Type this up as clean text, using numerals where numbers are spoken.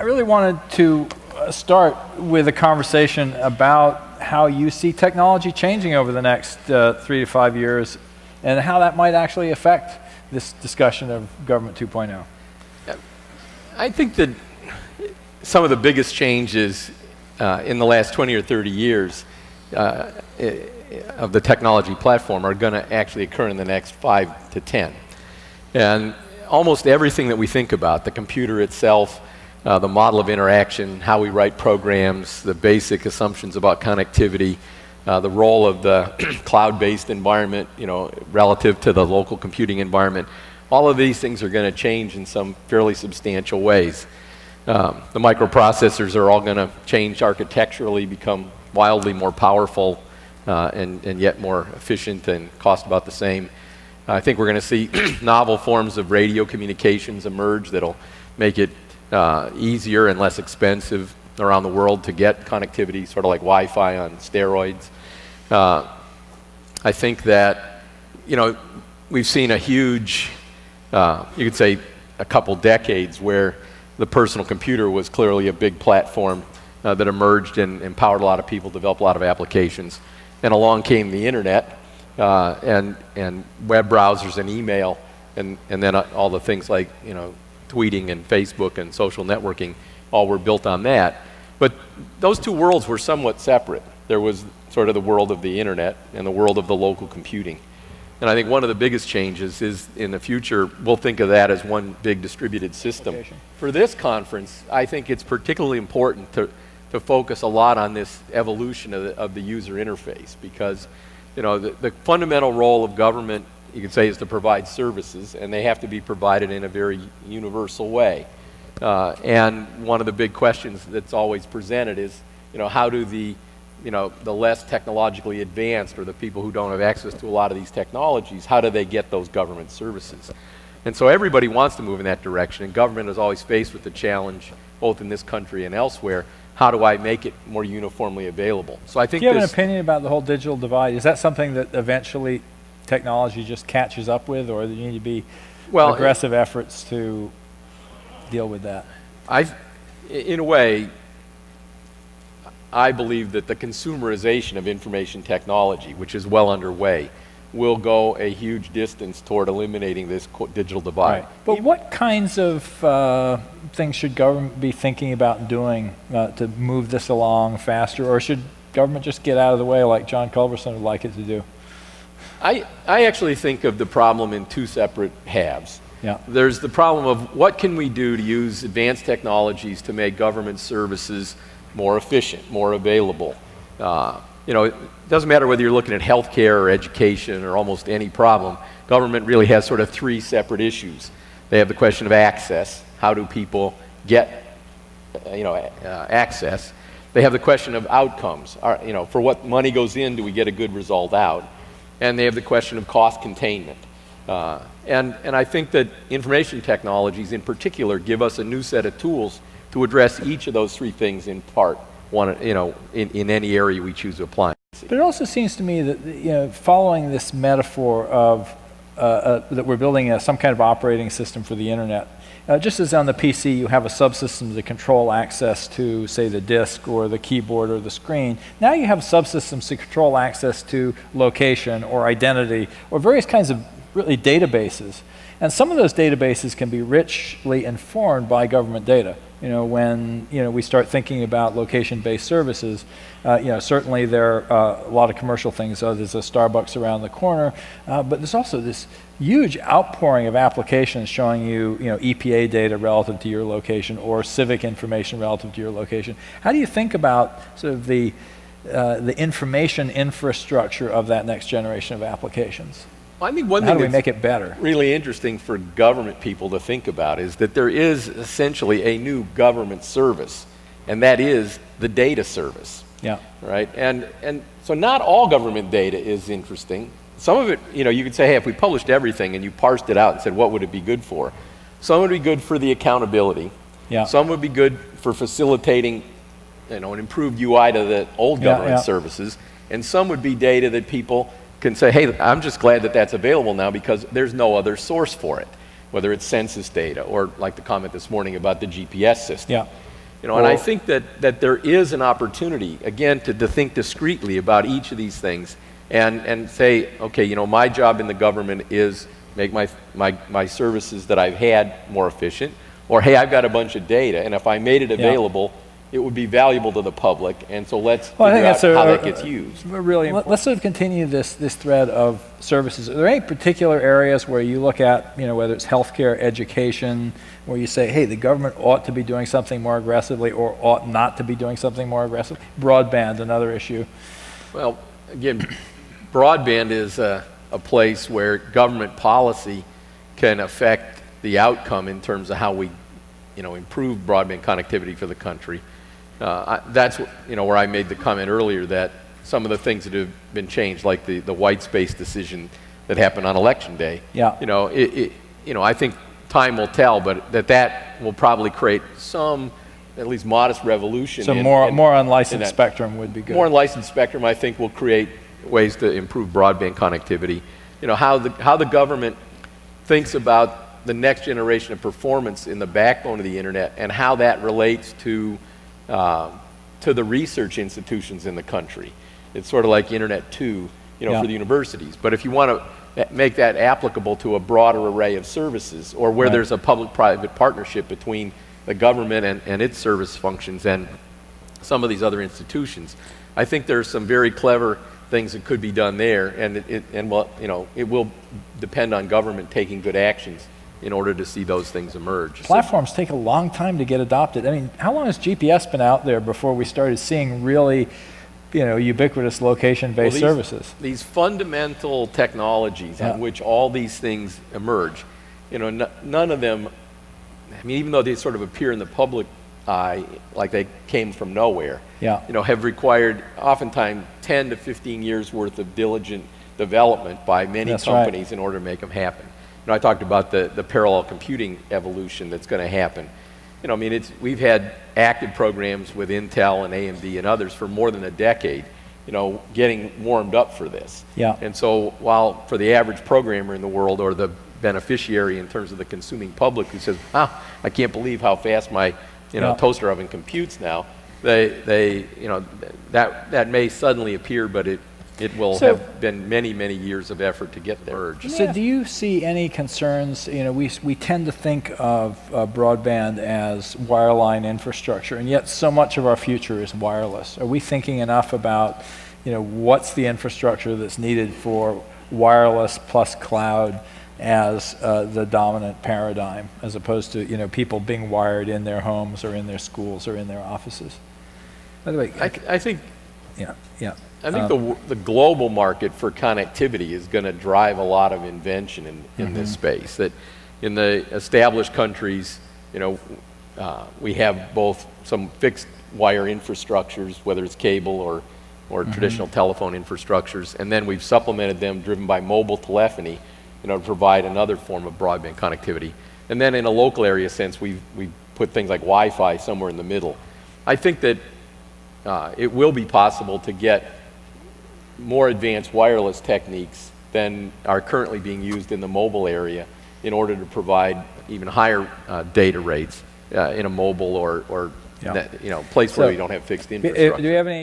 really wanted to start with a conversation about how you see technology changing over the next 3 to 5 years and how that might actually affect this discussion of Government 2.0. I think that some of the biggest changes in the last 20 or 30 years of the technology platform are going to actually occur in the next 5 to 10. And almost everything that we think about, the computer itself, the model of interaction, how we write programs, the basic assumptions about connectivity, the role of the cloud-based environment, relative to the local computing environment, all of these things are going to change in some fairly substantial ways. The microprocessors are all going to change architecturally, become wildly more powerful and yet more efficient and cost about the same. I think we're going to see novel forms of radio communications emerge that'll make it easier and less expensive around the world to get connectivity, sort of like Wi-Fi on steroids. I think that, we've seen a huge, you could say a couple decades where the personal computer was clearly a big platform that emerged and empowered a lot of people, developed a lot of applications. And along came the internet and web browsers and email and then all the things like, tweeting and Facebook and social networking all were built on that. But those two worlds were somewhat separate. There was sort of the world of the internet and the world of the local computing. And I think one of the biggest changes is in the future, we'll think of that as one big distributed system. For this conference, I think it's particularly important to focus a lot on this evolution of the user interface because, the fundamental role of government, you could say, is to provide services, and they have to be provided in a very universal way. And one of the big questions that's always presented is, how do the less technologically advanced or the people who don't have access to a lot of these technologies, how do they get those government services? And so everybody wants to move in that direction, and government is always faced with the challenge, both in this country and elsewhere, how do I make it more uniformly available? So I think do you have an opinion about the whole digital divide? Is that something that eventually technology just catches up with, or do you need to be aggressive efforts to deal with that? In a way, I believe that the consumerization of information technology, which is well underway, will go a huge distance toward eliminating this digital divide. Right. But what kinds of things should government be thinking about doing to move this along faster, or should government just get out of the way like John Culberson would like it to do? I actually think of the problem in two separate halves. Yeah. There's the problem of what can we do to use advanced technologies to make government services more efficient, more available. It doesn't matter whether you're looking at healthcare or education or almost any problem. Government really has sort of three separate issues. They have the question of access. How do people get access? They have the question of outcomes. For what money goes in, do we get a good result out? And they have the question of cost containment. And I think that information technologies in particular give us a new set of tools to address each of those three things in part, in any area we choose to apply. But it also seems to me that, following this metaphor of that we're building some kind of operating system for the internet, just as on the PC you have a subsystem to control access to, say, the disk or the keyboard or the screen, now you have subsystems to control access to location or identity or various kinds of really databases. And some of those databases can be richly informed by government data. When we start thinking about location-based services, certainly there are a lot of commercial things. So there's a Starbucks around the corner, but there's also this huge outpouring of applications showing you, EPA data relative to your location or civic information relative to your location. How do you think about sort of the information infrastructure of that next generation of applications? I think one thing thing how do we make it better? Really interesting for government people to think about is that there is essentially a new government service, and that is the data service. Yeah. Right? And so not all government data is interesting. Some of it, you could say, hey, if we published everything and you parsed it out and said, what would it be good for? Some would be good for the accountability. Yeah. Some would be good for facilitating, an improved UI to the old government services. And some would be data that people can say, hey, I'm just glad that that's available now because there's no other source for it, whether it's census data or like the comment this morning about the GPS system. Yeah. You know, and I think that there is an opportunity, again, to think discreetly about each of these things and say, okay, you know, my job in the government is make my services that I've had more efficient, or hey, I've got a bunch of data, and if I made it available, it would be valuable to the public, and so let's figure out how that gets used. Really important. Let's sort of continue this thread of services. Are there any particular areas where you look at, you know, whether it's healthcare, education, where you say, hey, the government ought to be doing something more aggressively or ought not to be doing something more aggressively? Broadband, another issue. Well, again, broadband is a place where government policy can affect the outcome in terms of how we, you know, improve broadband connectivity for the country. That's, you know, where I made the comment earlier that some of the things that have been changed, like the white space decision that happened on Election Day. Yeah. You know, you know, I think time will tell, but that will probably create some, at least modest revolution. So more unlicensed spectrum would be good. More unlicensed spectrum, I think, will create ways to improve broadband connectivity. You know, how the government thinks about the next generation of performance in the backbone of the internet and how that relates to the research institutions in the country. It's sort of like Internet 2, you know, for the universities. But if you want to make that applicable to a broader array of services, or where there's a public-private partnership between the government and its service functions and some of these other institutions, I think there's some very clever things that could be done there, and well, you know, it will depend on government taking good actions in order to see those things emerge. Platforms take a long time to get adopted. I mean, how long has GPS been out there before we started seeing really, you know, ubiquitous location-based services? These fundamental technologies on which all these things emerge, you know, none of them, I mean, even though they sort of appear in the public eye like they came from nowhere, you know, have required oftentimes 10 to 15 years worth of diligent development by many companies in order to make them happen. You know, I talked about the parallel computing evolution that's going to happen. You know, I mean, we've had active programs with Intel and AMD and others for more than a decade, you know, getting warmed up for this. Yeah. And so while for the average programmer in the world, or the beneficiary in terms of the consuming public who says, wow, I can't believe how fast my, you know, toaster oven computes now, they you know, that may suddenly appear, but it will have been many, many years of effort to get there. So do you see any concerns? You know, we tend to think of broadband as wireline infrastructure, and yet so much of our future is wireless. Are we thinking enough about, you know, what's the infrastructure that's needed for wireless plus cloud as the dominant paradigm, as opposed to, you know, people being wired in their homes or in their schools or in their offices? By the way, I think I think the global market for connectivity is going to drive a lot of invention in this space. That in the established countries, you know, we have both some fixed wire infrastructures, whether it's cable or traditional telephone infrastructures, and then we've supplemented them, driven by mobile telephony, you know, to provide another form of broadband connectivity. And then in a local area sense, we put things like Wi-Fi somewhere in the middle. I think that it will be possible to get more advanced wireless techniques than are currently being used in the mobile area in order to provide even higher data rates in a mobile or you know, place where we don't have fixed infrastructure. Do we have any